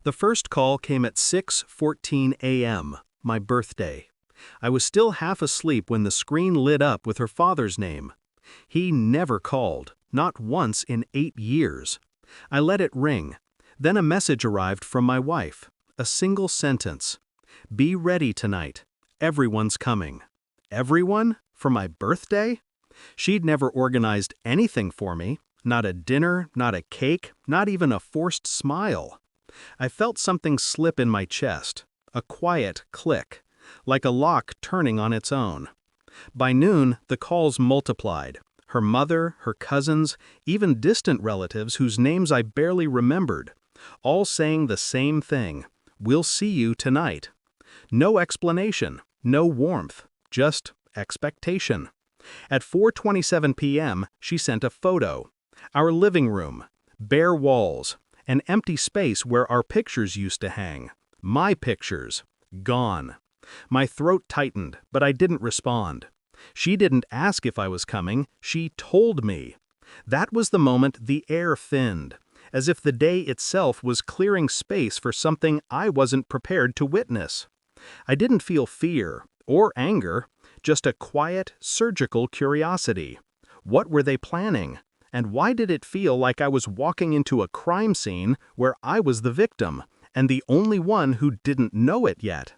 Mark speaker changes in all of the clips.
Speaker 1: The first call came at 6:14 a.m., my birthday. I was still half asleep when the screen lit up with her father's name. He never called, not once in 8 years. I let it ring. Then a message arrived from my wife. A single sentence. "Be ready tonight. Everyone's coming." Everyone? For my birthday? She'd never organized anything for me. Not a dinner, not a cake, not even a forced smile. I felt something slip in my chest. A quiet click. Like a lock turning on its own. By noon, the calls multiplied. Her mother, her cousins, even distant relatives whose names I barely remembered. All saying the same thing. "We'll see you tonight." No explanation, no warmth, just expectation. At 4:27 p.m., she sent a photo. Our living room. Bare walls. An empty space where our pictures used to hang. My pictures. Gone. My throat tightened, but I didn't respond. She didn't ask if I was coming, she told me. That was the moment the air thinned, as if the day itself was clearing space for something I wasn't prepared to witness. I didn't feel fear or anger, just a quiet, surgical curiosity. What were they planning? And why did it feel like I was walking into a crime scene where I was the victim, and the only one who didn't know it yet?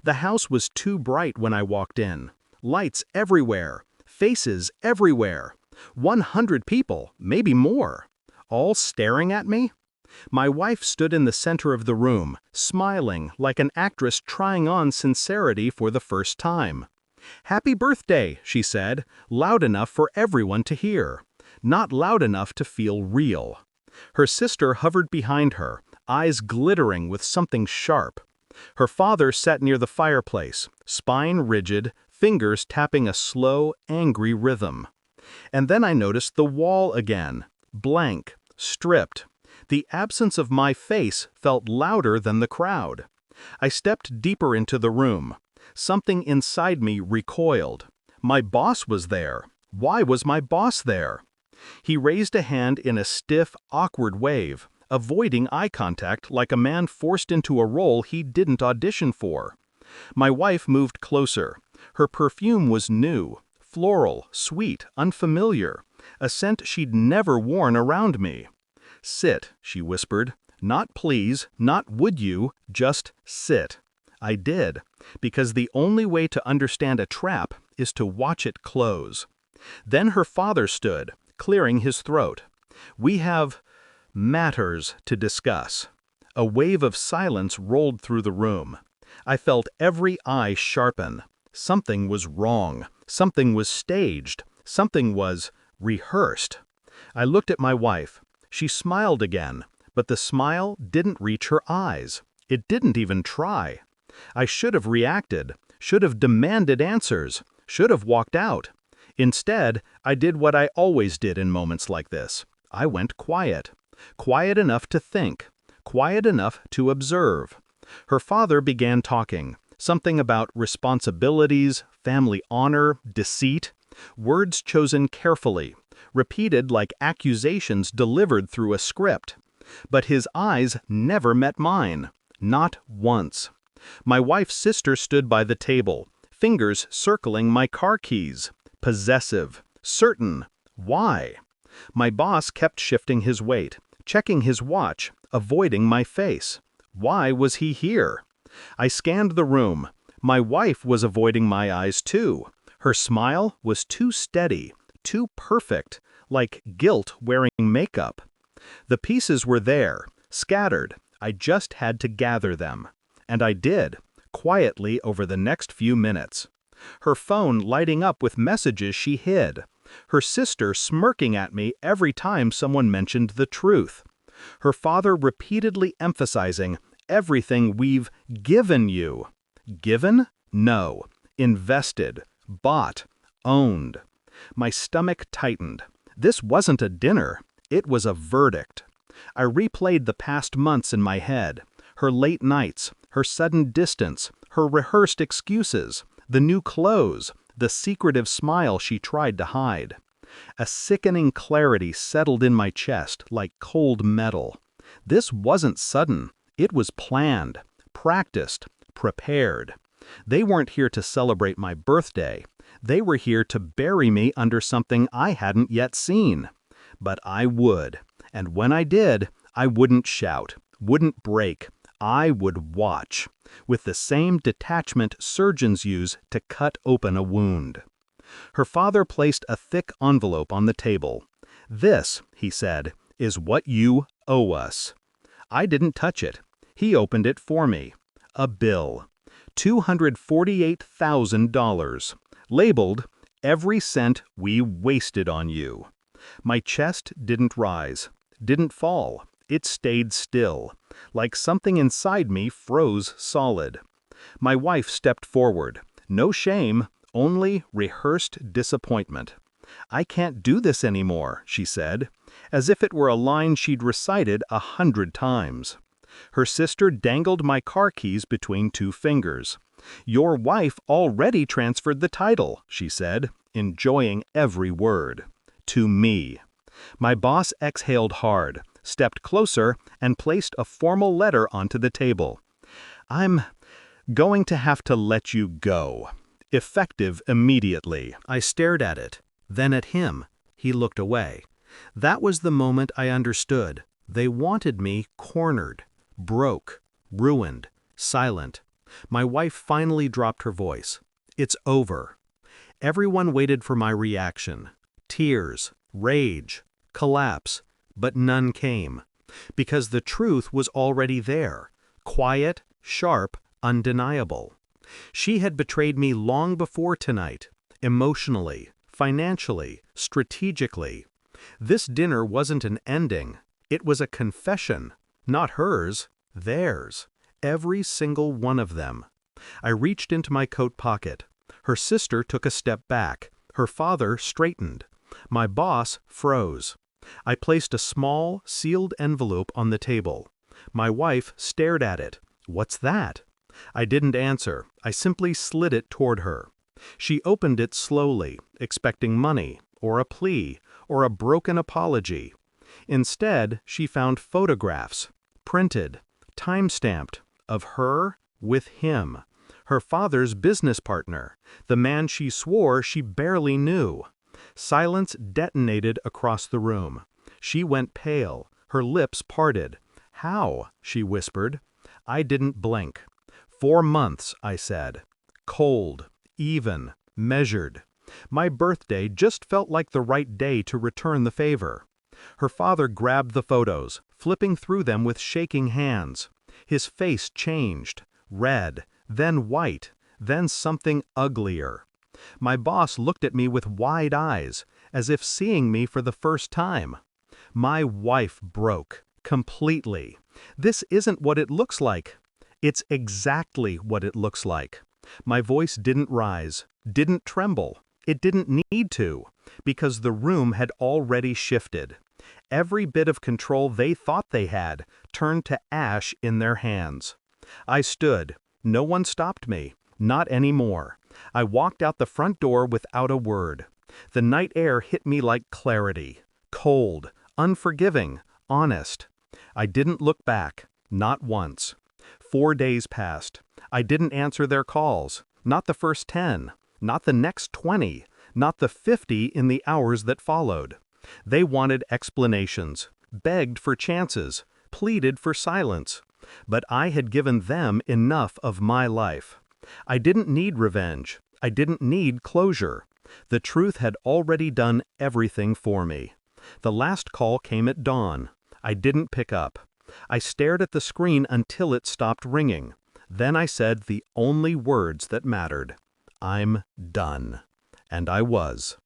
Speaker 1: The house was too bright when I walked in. Lights everywhere, faces everywhere. 100 people, maybe more. All staring at me? My wife stood in the center of the room, smiling like an actress trying on sincerity for the first time. "Happy birthday," she said, loud enough for everyone to hear. Not loud enough to feel real. Her sister hovered behind her, eyes glittering with something sharp. Her father sat near the fireplace, spine rigid, fingers tapping a slow, angry rhythm. And then I noticed the wall again, blank, stripped. The absence of my face felt louder than the crowd. I stepped deeper into the room. Something inside me recoiled. My boss was there. Why was my boss there? He raised a hand in a stiff, awkward wave, avoiding eye contact like a man forced into a role he didn't audition for. My wife moved closer. Her perfume was new, floral, sweet, unfamiliar, a scent she'd never worn around me. "Sit," she whispered. "Not please, not would you, just sit." I did, because the only way to understand a trap is to watch it close. Then her father stood, clearing his throat. "We have matters to discuss." A wave of silence rolled through the room. I felt every eye sharpen. Something was wrong. Something was staged. Something was rehearsed. I looked at my wife. She smiled again, but the smile didn't reach her eyes. It didn't even try. I should have reacted, should have demanded answers, should have walked out. Instead, I did what I always did in moments like this. I went quiet. Quiet enough to think. Quiet enough to observe. Her father began talking. Something about responsibilities, family honor, deceit. Words chosen carefully. Repeated like accusations delivered through a script. But his eyes never met mine. Not once. My wife's sister stood by the table, fingers circling my car keys. Possessive. Certain. Why? My boss kept shifting his weight, checking his watch, avoiding my face. Why was he here? I scanned the room. My wife was avoiding my eyes too. Her smile was too steady, too perfect, like guilt wearing makeup. The pieces were there, scattered. I just had to gather them. And I did, quietly over the next few minutes. Her phone lighting up with messages she hid. Her sister smirking at me every time someone mentioned the truth. Her father repeatedly emphasizing everything we've given you. Given? No. Invested. Bought. Owned. My stomach tightened. This wasn't a dinner. It was a verdict. I replayed the past months in my head. Her late nights, her sudden distance, her rehearsed excuses, the new clothes, the secretive smile she tried to hide. A sickening clarity settled in my chest like cold metal. This wasn't sudden. It was planned, practiced, prepared. They weren't here to celebrate my birthday. They were here to bury me under something I hadn't yet seen. But I would. And when I did, I wouldn't shout, wouldn't break. I would watch, with the same detachment surgeons use to cut open a wound. Her father placed a thick envelope on the table. "This," he said, "is what you owe us." I didn't touch it. He opened it for me. A bill. $248,000. Labeled, "Every cent we wasted on you." My chest didn't rise, didn't fall. It stayed still, like something inside me froze solid. My wife stepped forward. No shame, only rehearsed disappointment. "I can't do this anymore," she said, as if it were a line she'd recited 100 times. Her sister dangled my car keys between two fingers. "Your wife already transferred the title," she said, enjoying every word. "To me." My boss exhaled hard, stepped closer, and placed a formal letter onto the table. "I'm going to have to let you go. Effective immediately." I stared at it, then at him. He looked away. That was the moment I understood. They wanted me cornered, broke, ruined, silent. My wife finally dropped her voice. "It's over." Everyone waited for my reaction. Tears, rage, collapse, but none came. Because the truth was already there, quiet, sharp, undeniable. She had betrayed me long before tonight, emotionally, financially, strategically. This dinner wasn't an ending. It was a confession. Not hers, theirs. Every single one of them. I reached into my coat pocket. Her sister took a step back. Her father straightened. My boss froze. I placed a small, sealed envelope on the table. My wife stared at it. "What's that?" I didn't answer. I simply slid it toward her. She opened it slowly, expecting money, or a plea, or a broken apology. Instead, she found photographs, printed, time-stamped, of her with him, her father's business partner, the man she swore she barely knew. Silence detonated across the room. She went pale, her lips parted. "How?" she whispered. I didn't blink. 4 months, I said. Cold, even, measured. My birthday just felt like the right day to return the favor. Her father grabbed the photos, flipping through them with shaking hands. His face changed, red, then white, then something uglier. My boss looked at me with wide eyes, as if seeing me for the first time. My wife broke, completely. "This isn't what it looks like." "It's exactly what it looks like." My voice didn't rise, didn't tremble. It didn't need to, because the room had already shifted. Every bit of control they thought they had turned to ash in their hands. I stood. No one stopped me. Not anymore. I walked out the front door without a word. The night air hit me like clarity. Cold, unforgiving, honest. I didn't look back. Not once. 4 days passed. I didn't answer their calls. Not the first 10. Not the next 20. Not the 50 in the hours that followed. They wanted explanations, begged for chances, pleaded for silence. But I had given them enough of my life. I didn't need revenge. I didn't need closure. The truth had already done everything for me. The last call came at dawn. I didn't pick up. I stared at the screen until it stopped ringing. Then I said the only words that mattered. "I'm done." And I was.